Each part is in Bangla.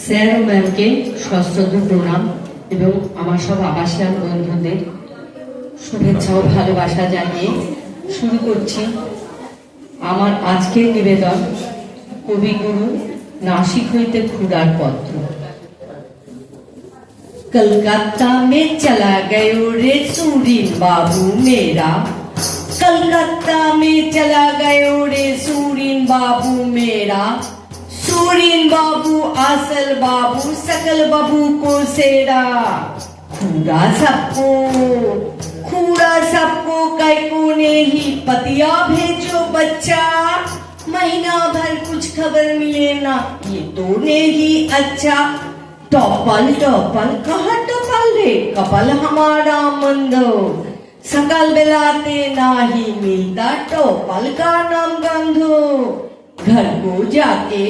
স্যার ও ম্যামকে সশ্রদ্ধ প্রণাম এবং আমার সব আবাসিয়ান বন্ধুদের শুভেচ্ছা ও ভালোবাসা জানিয়ে শুরু করছি আমার আজকের নিবেদন কবিগুরু नासिक হইতে খুড়ার পত্র। कलकत्ता में चला गयो रे सूरीन बाबू मेरा, कलकत्ता में चला गयो रे सूरीन बाबू मेरा। सूरीन बाबू असल बाबू सकल बाबू को सेरा। खूड़ा सबको कैको ने ही पतिया भेजो बच्चा। महीना भर कुछ खबर मिले ना ये तो ने ही अच्छा। टॉपल टॉपल कहाँ टॉपल रे कपल हमारा मंदो। सकल बेलाते ना ही मिलता टॉपल का नाम गंधो। घर को जाके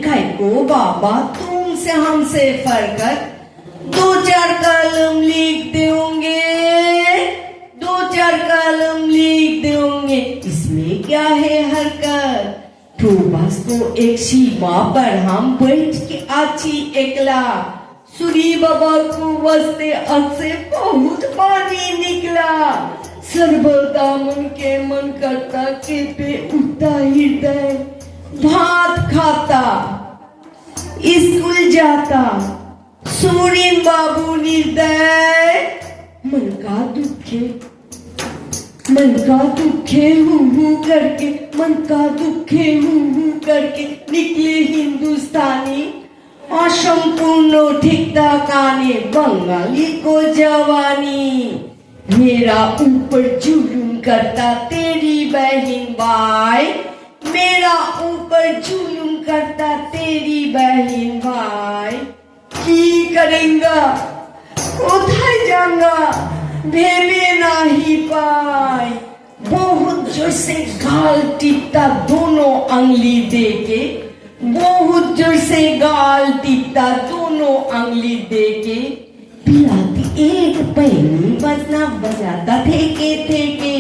कह को बाबा तुमसे हमसे फरकत। दो चार कलम लिख देंगे इसमें क्या है हरकत। बस को एक सीमा पर हम बैठ के आची एकला। सूरी बाबा को बसते अख से बहुत पानी निकला। सर्वदा मन के मन करता के पे उठता हृदय। भात खाता स्कूल जाता सूरीन बाबू निर्दय। मन का दुखे हूँ करके निकले हिंदुस्तानी। असंपूर्ण ठिकता काने बंगाली को जवानी। मेरा ऊपर जुलूम करता तेरी बहन भाई। मेरा ऊपर जुलूम करता तेरी बहन भाई। की करेंगा कोথায় जाऊंगा भेबे नहीं पाए। बहुत जोर से गाल टीपता दोनों अंगली देके। बहुत जोर से गाल टीपता दोनों अंगली देके। पिलाती एक पैनी बजना बजाता ठेके ठेके।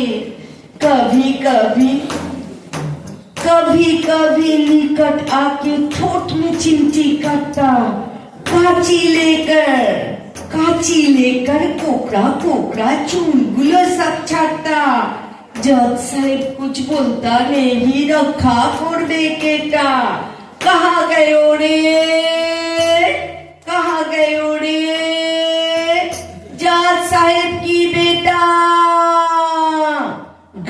कभी निकट आके ठोठ में चिमटी काटता। काची लेकर कोकड़ा चूलगुलो सब छाटता। जज साहेब कुछ बोलता नहीं रखा कोरबे केटा। कहाँ गयो रे जज साहेब की बेटा।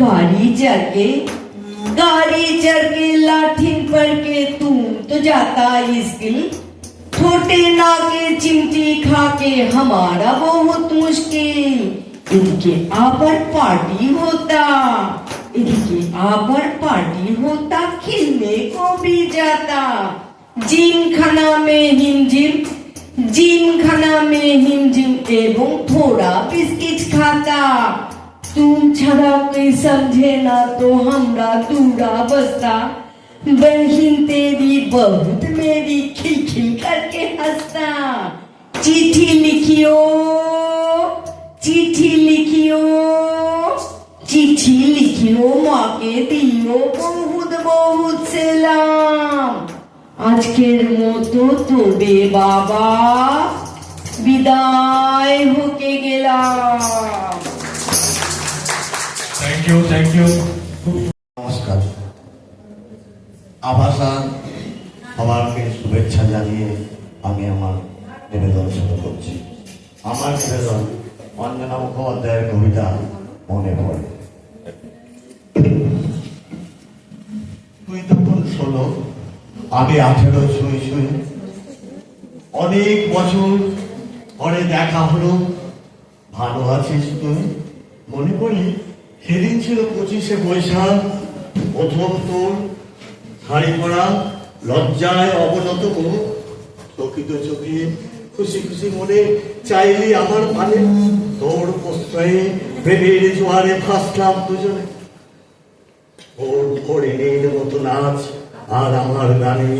गाड़ी चढ़ के लाठी पर के तुम तो जाता स्किल। छोटे ना के चिमटी खा के हमारा बहुत मुश्किल। इनके आबर पार्टी होता खिलने को भी जाता। जिम खाना में हिमजिम एवं थोड़ा बिस्किट खाता। तुम छड़ा कोई समझे ना तो हमरा दूरा बसता। बहन तेरी बहुत मेरी खिलखिल करके हंसता। चिट्ठी लिखियो माँ के दियो बहुत सलाम। আজকের মতো তোবে বাবা বিদায় হতে গেলাম। থ্যাংক ইউ নমস্কার। আভাসান সবাইকে শুভেচ্ছা জানিয়ে আমি আমার নিবেদন শুরু করছি। আমার নিবেদন অঞ্জনা মুখোপাধ্যায়ের কবিতা মনে পড়ে। তুই তখন 16 আমি 18 ছুঁই। অনেক বছর পরে দেখা হলো। ভালো আছিস তুই? মনে করি সেদিন ছিল 25শে বৈশাখ। প্রথম তোর শাড়ি পরা লজ্জায় অবনত মুখ। চকিত চোখে খুশি মনে চাইলি আমার মানে। তোর প্রশ্রয়ে প্রেমের জোয়ারে ভাসলাম দুজনে। ওর হরিণীর মতো নাচ আর আমার গানে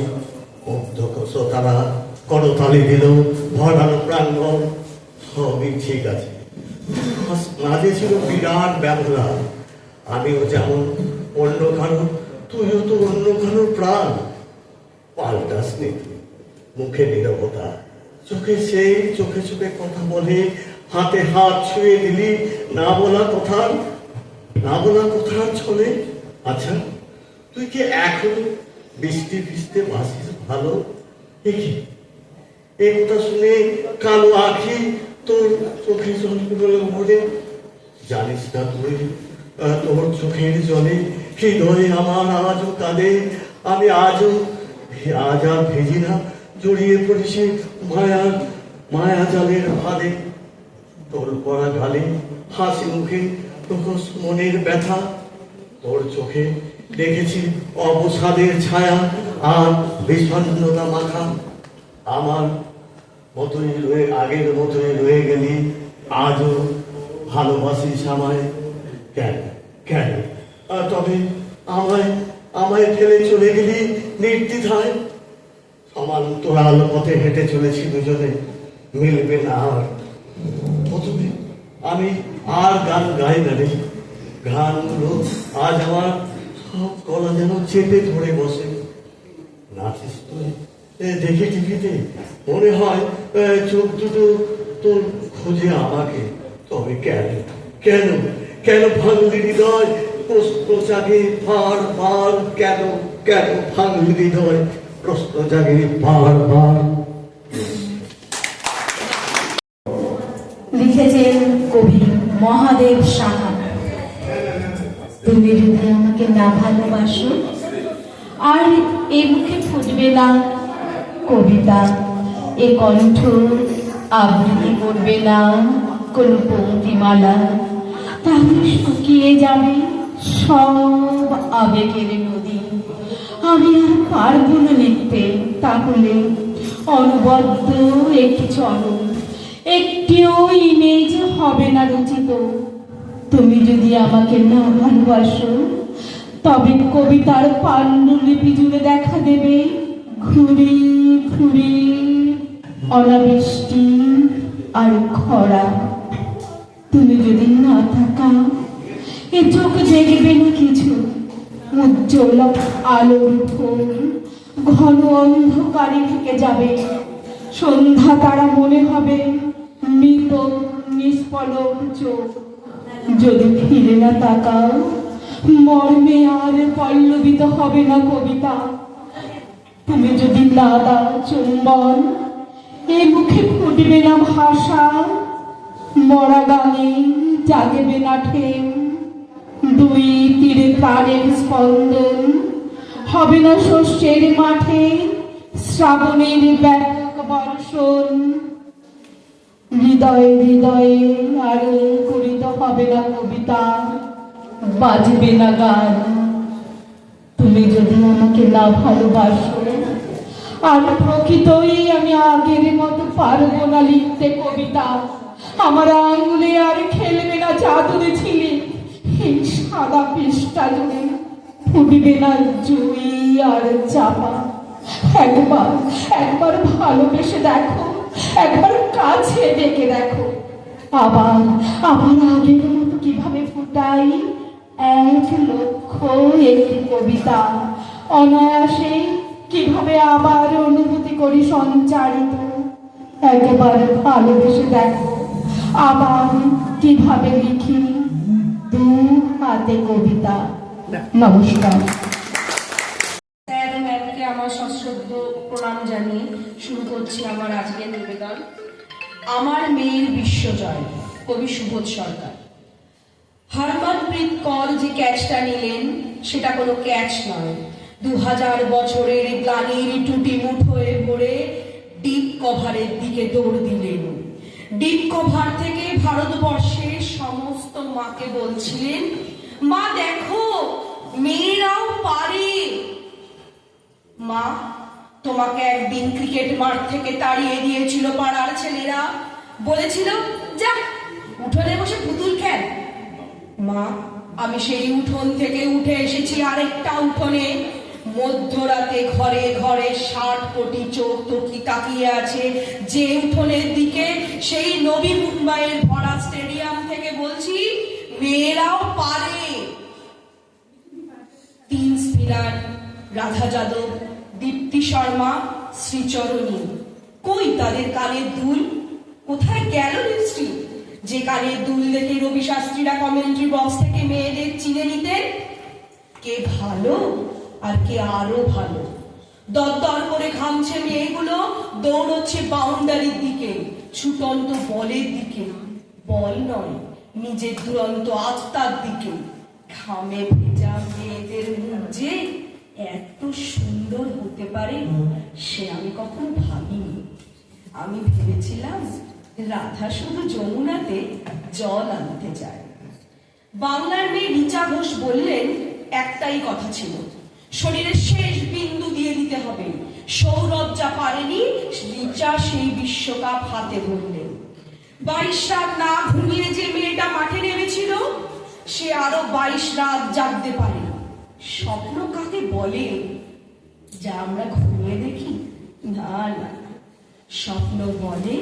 মুগ্ধ শ্রোতারা করতালি দিল ভরানো প্রাঙ্গণ। সবই ঠিক আছে। মাঝে ছিল বিরাট ব্যবধান। আমিও যেমন অন্য কারো, তুইও তো অন্য কারোর প্রাণ। পাল্টাসনি তুই, মুখে নীরবতা, চোখে সেই চোখে চোখে কথা বলে, হাতে হাত ছুঁয়ে দিলি, না বলা কথা চলে। আচ্ছা, তুই কি এখনো বৃষ্টি ভিজতে বাসিস ভালো? দেখি এই কথা শুনে কালো আঁখি তোর চোখে জলগুলো ভরে। জানিস না তুই, তোর চোখের জলে হৃদয়ে আমার আজও কাঁদে। আমি আজ আর ভেজি না, জড়িয়ে পড়েছি মায়া জালের ফাঁদে। তোর পড়া গালে হাসি মুখে মুখোশ মনের ব্যথা, তোর চোখে দেখেছি অবসাদের ছায়া আর বিষণ্ণতা মাথা। আমার আগের মতোই রয়ে গেলি, আজও ভালোবাসিস আমায়। কেন তবে আমায় ফেলে চলে গেলি নির্দ্বিধায়। সমান্তরাল পথে হেঁটে চলেছি দুজনে, মিলবে না আর। প্রথমে আমি আর গান গাই না রে, গানগুলো আজ আমার সব গলা যেন চেপে ধরে বসে। নাচিস তুই দেখে টিভিতে, মনে হয় চোখ দুটো তোর খোঁজে আমাকে। তবে কেন ভাঙলি হৃদয়? প্রশ্ন জাগে বার, কেন ভাঙলি হৃদয়? প্রশ্ন জাগে বার। লিখেছেন কবি মহাদেব সাহা। তুমি যদি আমাকে না ভালোবাসো, আর এ মুখে ফুটবে না কবিতা, এ কণ্ঠ আবৃত্তি করবে না কোন পঙ্ক্তিমালা, তাহলে শুকিয়ে যাবে সব আবেগের নদী। আমি আর পারবো না লিখতে, তাহলে অনবদ্য একটি চরণ, একটিও ইমেজ হবে না রচিত। তুমি যদি আমাকে না ভালোবাসো, তবে কবিতার পাণ্ডুলিপি জুড়ে দেখা দেবে ঘুরি ঘুরি অনাবৃষ্টি আর খরা। তুমি যদি না থাকা, এ চোখ জেগেবে না কিছু। উজ্জ্বল আলোর ফোন ঘন অন্ধকারে থেকে যাবে। সন্ধ্যা তারা মনে হবে মৃত নিষ্পলক চোখ। যদি ফিরে না তাকাও, মর্মে আর পল্লবিত হবে না কবিতা। তুমি যদি না দাও চুম্বন, এ মুখে ফুটবে না ভাষা। মরা গানে জাগবে না ঠেউ, দুই তীরে প্রাণের স্পন্দন হবে না শস্যের মাঠে শ্রাবণের ব্যাপক বর্ষণ। হৃদয়ে আর করিত হবে না কবিতা, বাজবে না গান। তুমি যদি আমাকে না ভালোবাসো, আর প্রকৃতই আমি আগের মতো পারবো না লিখতে কবিতা। আমার আঙুলে আর খেলবে না জাদুর ঝিলিক, এই সাদা পৃষ্ঠা জুড়ে ফুটবে না জুই আর চাপা। একবার ভালোবেসে দেখো, একবার কাছে ডেকে দেখো। আবার আগের মতো কিভাবে ফুটাই 1,00,000 কবিতা। অনায়াসে কিভাবে আবার অনুভূতি করি সঞ্চারিত। একবার ভালোবেসে দেখো, আবার কিভাবে লিখি 2 হাতে কবিতা। নমস্কার। স্যার ম্যামকে আমার সশ্রদ্ধ প্রণাম জানিয়ে শুরু করছি আমার আজকের নিবেদন। আমার মেয়ের বিশ্বজয়, কবি সুবোধ সরকার। হরমনপ্রীত কর যে ক্যাচটা নিলেন, সেটা কোনো ক্যাচ নয়। 2000 বছরের গ্লানির টুটি মুঠোয় ভরে ডিপ কভারের দিকে দৌড় দিলেন। ডিপ কভার থেকে ভারতবর্ষের সমস্ত মাকে বলছিলেন, মা দেখো, মেয়েরাও পারে। মা, তোমাকে একদিন ক্রিকেট মাঠ থেকে তাড়িয়ে দিয়েছিল পাড়ার ছেলেরা, বলেছিল যা উঠোনে বসে পুতুল খেল। মা, আমি সেই উঠোন থেকে উঠে এসেছি আরেকটা উঠোনে। মধ্যরাতে ঘরে ঘরে 60 কোটি চোখ তাকিয়ে আছে যে উঠোনের দিকে, সেই নবী মুম্বাইয়ের ভরা স্টেডিয়াম থেকে বলছি মেয়েরাও পারে। মিনার, রাধা যাদব, দীপ্তি শর্মা, শ্রীচরণী, কই তাদের কানের দুল? কোথায় গেল লিপস্টিক? যে কানের দুল দেখে রবি শাস্ত্রীরা কমেন্ট্রি বক্স থেকে মেয়েদের চিনে নিতেন কে ভালো আর কে আরো ভালো। দরদর করে ঘামছে মেয়েগুলো, দৌড়চ্ছে বাউন্ডারির দিকে, ছুটন্ত বলের দিকে, বল নয় নিজের দুরন্ত আত্মার দিকে। ঘামে ভেজা মেয়েদের মুখ যে এত সুন্দর হতে পারে সে আমি কখনো ভাবিনি। আমি ভেবেছিলাম রাধা শুধু যমুনাতে জল আনতে যায়। বাংলার মেয়ে রিচা ঘোষ বললেন একটাই কথা ছিল, শরীরের শেষ বিন্দু দিয়ে দিতে হবে। সৌরভ যা পারেনি রিচা সেই বিশ্বকাপ হাতে ধরলেন। 22 রাত না ঘুমিয়ে যে মেয়েটা মাঠে নেমেছিল সে আরো 22 রাত জাগতে পারে। স্বপ্ন কাকে বলে যা আমরা ঘুমিয়ে দেখি? না না, স্বপ্ন বলে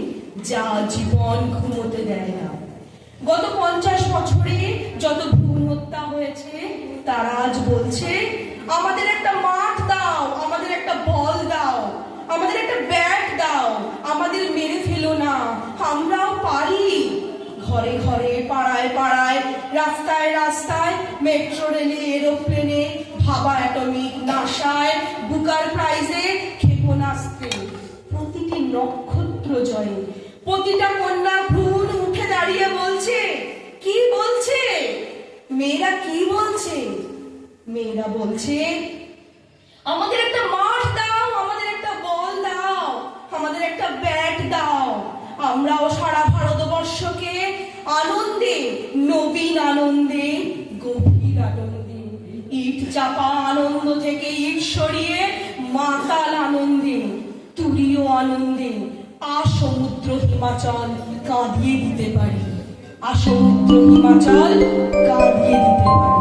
যা জীবন ঘুমোতে দেয় না। গত 50 বছরে যত ভ্রূণ হত্যা হয়েছে তারা আজ বলছে আমাদের একটা মাঠ দাও, আমাদের একটা বল দাও, আমাদের একটা ব্যাট দাও, আমাদের মেরে ফেলো না, আমরাও পারি। ঘরে ঘরে, পাড়ায় পাড়ায়, রাস্তায় রাস্তায়, মেট্রো রেলে, এরোপ্লেনে, ভাবা অ্যাটমিক, নাসায়, বুকার প্রাইজে, ক্ষেপণাস্ত্রে, প্রতিটি নক্ষত্র জয়ে, প্রতিটা কন্যা ভ্রূণ উঠে দাঁড়িয়ে বলছে, কি বলছে? মেয়েরা কি বলছে? মেয়েরা বলছে আমাদের একটা মাঠ দাও, আমাদের একটা বল দাও, আমাদের একটা ব্যাট দাও। আমরাও সারা ভারতবর্ষকে আনন্দে, নবীন আনন্দে, গভীর আনন্দে, ইট চাপা আনন্দ থেকে ইট সরিয়ে মাতাল আনন্দে, তুরীয় আনন্দে আসমুদ্র হিমাচল কাঁদিয়ে দিতে পারি। আসমুদ্র হিমাচল কাঁদিয়ে দিতে পারি।